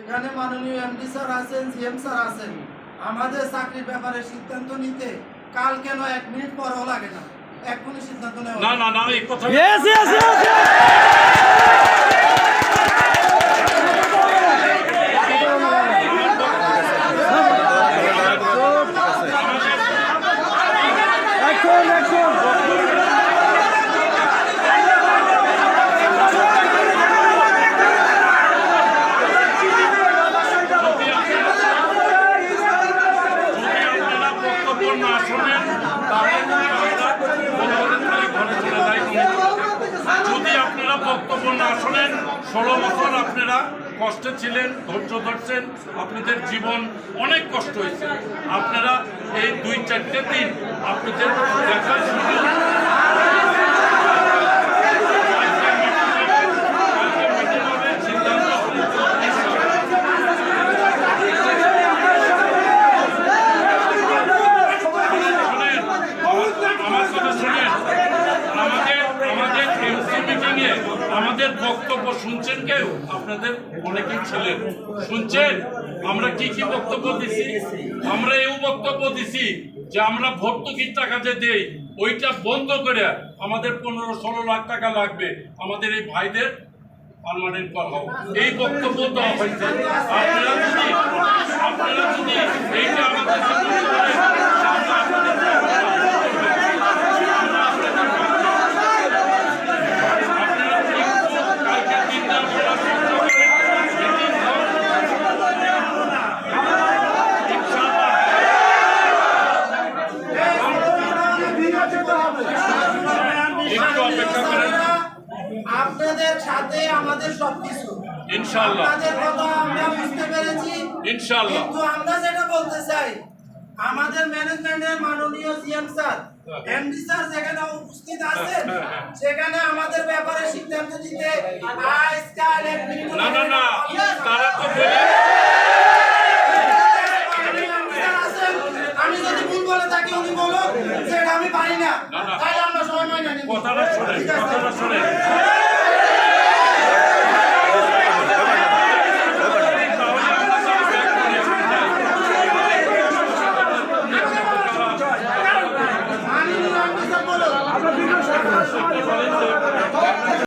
এখানে মাননীয় MD sir আছেন, জিএম স্যার আছেন। আমাদের চাকরির ব্যাপারে সিদ্ধান্ত নিতে কাল কেন 1 মিনিট পরও লাগে না, এখনই সিদ্ধান্ত নেওয়া। না না না এই কথা যদি আপনারা বক্তব্য না শোনেন, 16 বছর আপনারা কষ্টে ছিলেন, ধৈর্য ধরছেন, আপনাদের জীবন অনেক কষ্ট হয়েছে। আপনারা এই 2-4 দিন আপনাদের দেখার সুযোগ আমাদের বক্তব্য শুনছেন কেউ? আপনাদের অনেকেই ছিলেন, শুনছেন আমরা কি কি বক্তব্য দিছি? আমরা এই বক্তব্য দিছি যে আমরা ভর্তুকির টাকা যে দেই ওইটা বন্ধ করে আমাদের 15-16 লাখ টাকা লাগবে আমাদের এই ভাইদের পার্মানেন্ট করা হোক, এই বক্তব্য দেওয়া হয়েছে। আপনারা যদি এইটা আমাদের আপনাদের সাথে আমাদের সবকিছু ইনশাআল্লাহ, আপনাদের কথা আমরা বুঝতে পেরেছি ইনশাআল্লাহ। কিন্তু আমরা যেটা বলতে চাই, আমাদের ম্যানেজমেন্টের মাননীয় জিএম স্যার, এমডি স্যার যেখানে উপস্থিত আছেন সেখানে আমাদের ব্যাপারে সিদ্ধান্ত দিতে আজকাল 1 মিনিট না না না তারা তো আমি যদি ভুল বলে থাকি উনি বলুন যে আমি পারি না, তাই আমরা সময় না নিব। কথাটা শোনেন, কথাটা শোনেন।